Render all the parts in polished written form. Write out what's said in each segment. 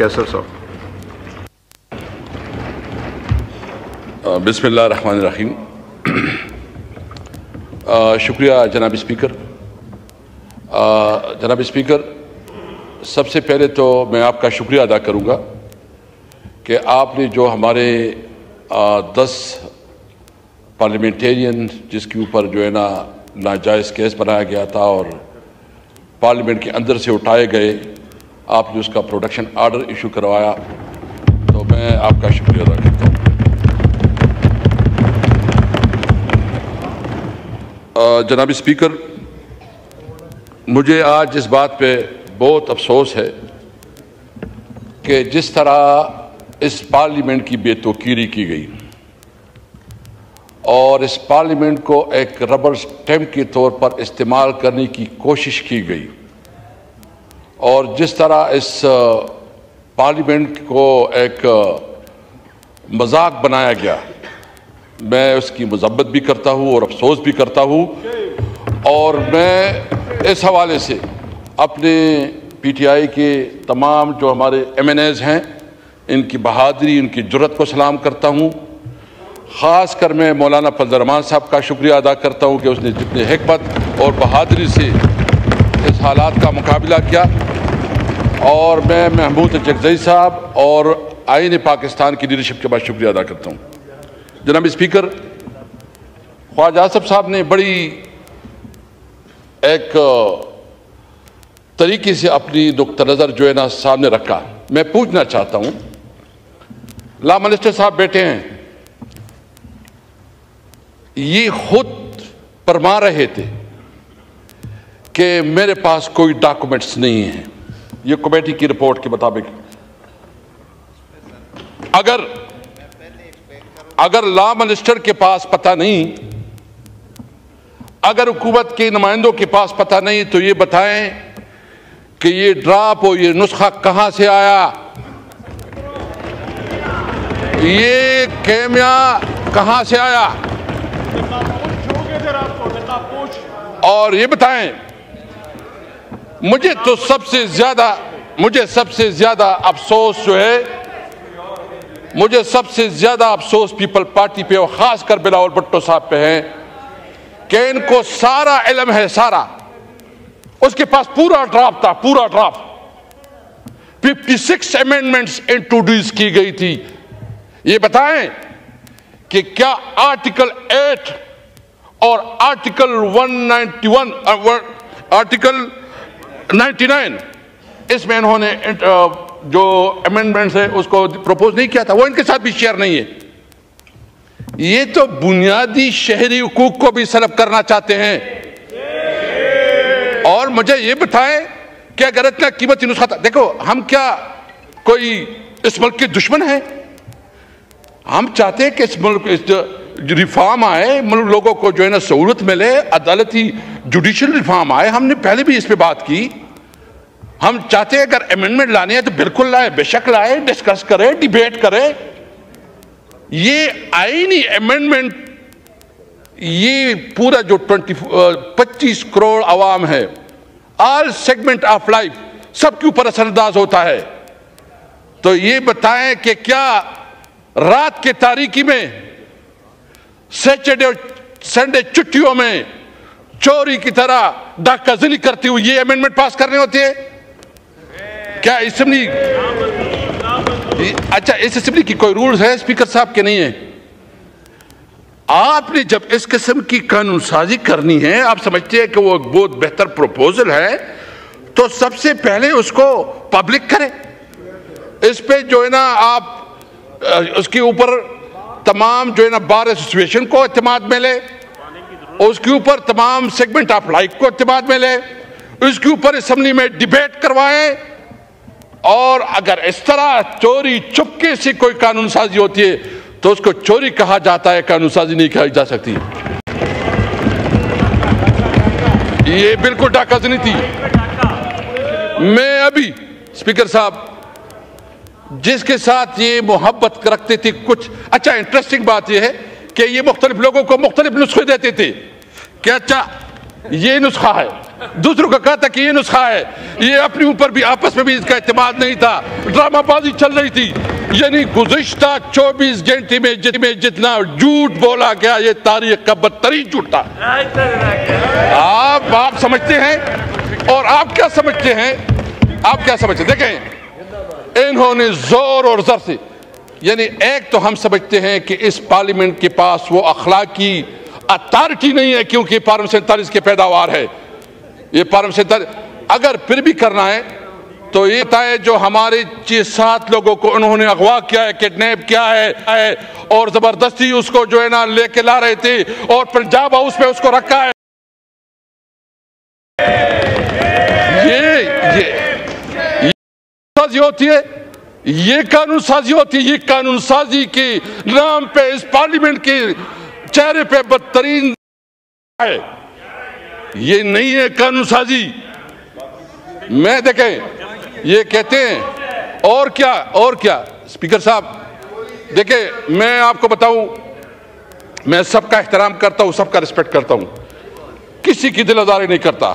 کیسر صاحب. بسم اللہ الرحمن الرحیم. شکریہ جناب اسپیکر. جناب اسپیکر، سب سے پہلے تو میں آپ کا شکریہ ادا کروں گا کہ آپ نے جو ہمارے 10 پارلیمنٹیرین جس کے اوپر جو ہے نا ناجائز کیس بنایا گیا تھا اور پارلیمنٹ کے اندر سے اٹھائے گئے، آپ نے اس کا پروڈکشن آرڈر ایشو کروایا، تو میں آپ کا شکریہ ادا کرتا ہوں. جناب اسپیکر، مجھے آج اس بات پہ بہت افسوس ہے کہ جس طرح اس پارلیمنٹ کی بے توقیری کی گئی اور اس پارلیمنٹ کو ایک ربر سٹیمپ کے طور پر استعمال کرنے کی کوشش کی گئی، اور جس طرح اس پارلیمنٹ کو ایک مذاق بنایا گیا، میں اس کی مذمت بھی کرتا ہوں اور افسوس بھی کرتا ہوں. اور میں اس حوالے سے اپنے پی ٹی آئی کے تمام جو ہمارے ایم این ایز ہیں، ان کی بہادری، ان کی جرأت کو سلام کرتا ہوں. خاص کر میں مولانا فضل الرحمان صاحب کا شکریہ ادا کرتا ہوں کہ اس نے جتنے حکمت اور بہادری سے اس حالات کا مقابلہ کیا. اور میں محمود جگزئی صاحب اور آئین پاکستان کی لیڈرشپ کے بعد شکریہ ادا کرتا ہوں. جناب اسپیکر، خواجہ آصف صاحب نے بڑی ایک طریقے سے اپنی نقطہ نظر جو ہے نا سامنے رکھا. میں پوچھنا چاہتا ہوں، لا منسٹر صاحب بیٹھے ہیں، یہ خود فرما رہے تھے کہ میرے پاس کوئی ڈاکومنٹس نہیں ہیں. یہ کمیٹی کی رپورٹ کے مطابق اگر لا منسٹر کے پاس پتہ نہیں، اگر حکومت کے نمائندوں کے پاس پتہ نہیں، تو یہ بتائیں کہ یہ ڈراپ اور یہ نسخہ کہاں سے آیا، یہ کیمیا کہاں سے آیا، اور یہ بتائیں. مجھے سب سے زیادہ افسوس جو ہے، مجھے سب سے زیادہ افسوس پیپل پارٹی پہ اور خاص کر بلاول بھٹو صاحب پہ ہے کہ ان کو سارا علم ہے، سارا. اس کے پاس پورا ڈرافٹ تھا، پورا ڈرافٹ. 56 امینڈمنٹس انٹروڈیوس کی گئی تھی. یہ بتائیں کہ کیا آرٹیکل 8 اور آرٹیکل 191 آرٹیکل 99 اس میں انہوں نے جو امینڈمنٹس ہے اس کو پروپوز نہیں کیا تھا، وہ ان کے ساتھ بھی شیئر نہیں ہے. یہ تو بنیادی شہری حقوق کو بھی سلب کرنا چاہتے ہیں. اور مجھے یہ بتائیں کہ اگر اتنا قیمتی نسخہ تھا، دیکھو ہم کیا کوئی اس ملک کے دشمن ہیں؟ ہم چاہتے ہیں کہ اس ملک ریفارم آئے، ملک لوگوں کو جو ہے نا سہولت ملے، عدالتی جوڈیشل ریفارم آئے. ہم نے پہلے بھی اس پہ بات کی. ہم چاہتے ہیں اگر امینڈمنٹ لانی ہے تو بالکل لائے، بے شک لائے، ڈسکس کرے، ڈیبیٹ کرے. یہ آئینی امینڈمنٹ، یہ پورا جو 25 کروڑ عوام ہے، آل سیگمنٹ آف لائف، سب کے اوپر اثر انداز ہوتا ہے. تو یہ بتائیں کہ کیا رات کے تاریکی میں، سیٹرڈے اور سنڈے چھٹیوں میں چوری کی طرح ڈاکہ زنی کرتے ہوئے یہ امینڈمنٹ پاس کرنے ہوتے ہیں؟ کیا اسمبلی، اچھا اس اسمبلی کی کوئی رولز ہے اسپیکر صاحب کے نہیں ہے؟ آپ نے جب اس قسم کی قانون سازی کرنی ہے، آپ سمجھتے ہیں کہ وہ بہت بہتر پروپوزل ہے، تو سب سے پہلے اس کو پبلک کرے. اس پہ جو ہے نا آپ اس کے اوپر تمام جو ہے نا بار ایسوسیشن کو اعتماد میں لے، اس کے اوپر تمام سیگمنٹ آف لائف کو اعتماد میں لے، اس کے اوپر اسمبلی میں ڈیبیٹ کروائیں. اور اگر اس طرح چوری چپکے سے کوئی قانون سازی ہوتی ہے تو اس کو چوری کہا جاتا ہے، قانون سازی نہیں کہی جا سکتی. یہ بالکل ڈاکہ زنی تھی. میں ابھی اسپیکر صاحب جس کے ساتھ یہ محبت رکھتے تھے، کچھ اچھا انٹرسٹنگ بات یہ ہے کہ یہ مختلف لوگوں کو مختلف نسخے دیتے تھے کہ اچھا یہ نسخہ ہے، دوسروں کا کہا تھا کہ یہ نسخہ ہے. یہ اپنے اوپر بھی آپس میں بھی اس کا اعتماد نہیں تھا, ڈرامہ بازی چل رہی تھی. یعنی گزشتہ 24 گھنٹے میں جتنا جھوٹ بولا گیا یہ تاریخ کا بدترین جھوٹ تھا. آپ سمجھتے ہیں, اور آپ کیا سمجھتے ہیں, دیکھیں انہوں نے زور اور زر سے, یعنی ایک تو ہم سمجھتے ہیں کہ اس پارلیمنٹ کے پاس وہ اخلاقی اتھارٹی نہیں ہے کیونکہ پارلیمنٹ 47 کی پیداوار ہے. یہ پارلیمنٹ 47 اگر پھر بھی کرنا ہے تو یہ بتائے جو ہمارے 6-7 لوگوں کو انہوں نے اغوا کیا ہے, کڈنیپ کیا ہے اور زبردستی اس کو جو ہے نا لے کے لا رہے تھے اور پنجاب ہاؤس پہ اس کو رکھا ہے. یہ قانون سازی ہوتی ہے. یہ قانون سازی کے نام پہ اس پارلیمنٹ کے چہرے پہ بدترین ہے. یہ نہیں ہے قانون سازی. میں دیکھیں یہ کہتے ہیں اور کیا اسپیکر صاحب دیکھیں میں آپ کو بتاؤں, میں سب کا احترام کرتا ہوں, سب کا رسپیکٹ کرتا ہوں, کسی کی دل آزاری نہیں کرتا.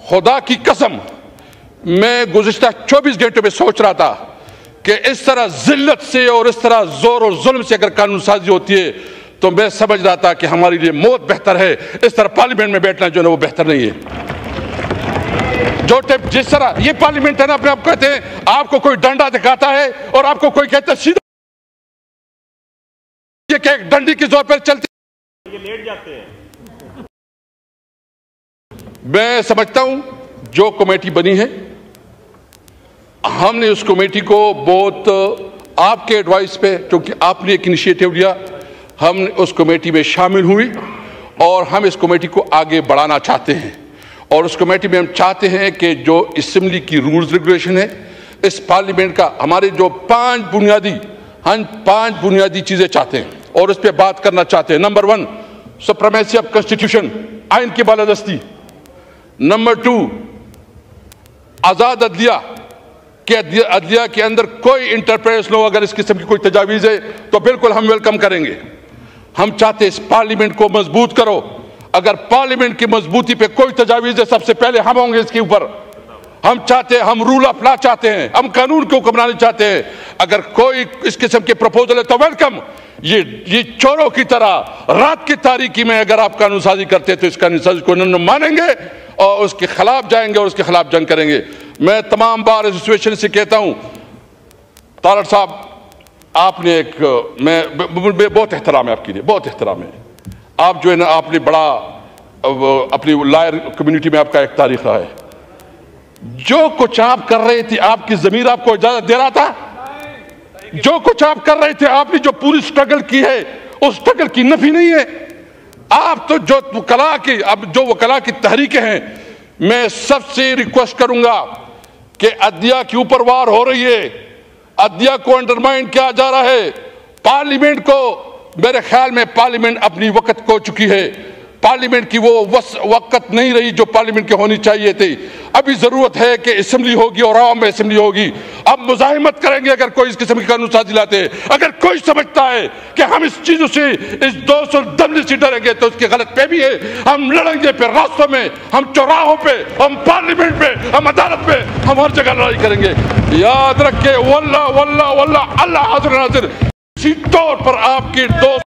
خدا کی قسم میں گزشتہ 24 گھنٹوں میں سوچ رہا تھا کہ اس طرح ذلت سے اور اس طرح زور اور ظلم سے اگر قانون سازی ہوتی ہے تو میں سمجھ رہا تھا کہ ہمارے لیے موت بہتر ہے. اس طرح پارلیمنٹ میں بیٹھنا جو ہے وہ بہتر نہیں ہے. جس طرح یہ پارلیمنٹ ہے نا, اپنے آپ کہتے ہیں آپ کو کوئی ڈنڈا دکھاتا ہے اور آپ کو کوئی کہتا ہے سیدھا, یہ کہ ایک ڈنڈی کی زور پر چلتے یہ لیٹ جاتے ہیں. میں سمجھتا ہوں جو کمیٹی بنی ہے, ہم نے اس کمیٹی کو بہت آپ کے ایڈوائس پہ, کیونکہ آپ نے ایک انیشیٹو لیا, ہم نے اس کمیٹی میں شامل ہوئی اور ہم اس کمیٹی کو آگے بڑھانا چاہتے ہیں. اور اس کمیٹی میں ہم چاہتے ہیں کہ جو اسمبلی کی رولز ریگولیشن ہے, اس پارلیمنٹ کا ہمارے جو 5 بنیادی چیزیں چاہتے ہیں اور اس پہ بات کرنا چاہتے ہیں. نمبر 1 سپریمیسی آف کنسٹیٹیوشن, آئین کی بالادستی. نمبر 2 آزاد عدلیہ, کہ عدلیہ کے اندر کوئی انٹرفیئرنس نہ ہو. اگر اس قسم کی کوئی تجاویز ہے تو بالکل ہم ویلکم کریں گے. ہم چاہتے ہیں اس پارلیمنٹ کو مضبوط کرو. اگر پارلیمنٹ کی مضبوطی پہ کوئی تجاویز ہے سب سے پہلے ہم ہوں گے اس کے اوپر. ہم چاہتے ہیں, ہم رول آف لا چاہتے ہیں, ہم قانون کو حکمرانی چاہتے ہیں. اگر کوئی اس قسم کے پروپوزل ہے تو ویلکم. یہ چوروں کی طرح رات کی تاریکی میں اگر آپ قانون سازی کرتے ہیں تو اس قانون سازی کو نہ مانیں گے اور اس کے خلاف جائیں گے اور اس کے خلاف جنگ کریں گے. میں تمام بار ایسوسیشن سے کہتا ہوں, طارق صاحب آپ نے ایک, میں بہت احترام ہے آپ کے لیے, بہت احترام ہے. آپ جو ہے نا آپ نے بڑا اپنی لائر کمیونٹی میں آپ کا ایک تاریخ رہا ہے. جو کچھ آپ کر رہے تھے آپ کی ضمیر آپ کو اجازت دے رہا تھا. جو کچھ آپ کر رہے تھے, آپ نے جو پوری سٹرگل کی ہے اس سٹرگل کی نفی نہیں ہے. آپ تو جو وکلا کی تحریکیں ہیں, میں سب سے ریکویسٹ کروں گا کہ عدلیہ کے اوپر وار ہو رہی ہے, عدلیہ کو انڈرمائن کیا جا رہا ہے. پارلیمنٹ کو, میرے خیال میں پارلیمنٹ اپنی وقت کھو چکی ہے. پارلیمنٹ کی وہ وقت نہیں رہی جو پارلیمنٹ کی ہونی چاہیے تھی. ابھی ضرورت ہے کہ اسمبلی ہوگی اور عوام میں اسمبلی ہوگی. اب مزاحمت کریں گے اگر کوئی اس قسم کی قانون سازی لاتے ہیں. اگر کوئی سمجھتا ہے کہ ہم اس چیزوں سے, اس 200 دمنے سے ڈریں گے تو اس کی غلط فہمی ہے. ہم لڑیں گے پھر راستوں میں, ہم چوراہوں پہ, ہم پارلیمنٹ پہ, ہم عدالت پہ, ہم ہر جگہ لڑائی کریں گے. یاد رکھے واللہ واللہ واللہ اللہ حاضر ناظر. اسی طور پر آپ کے دوست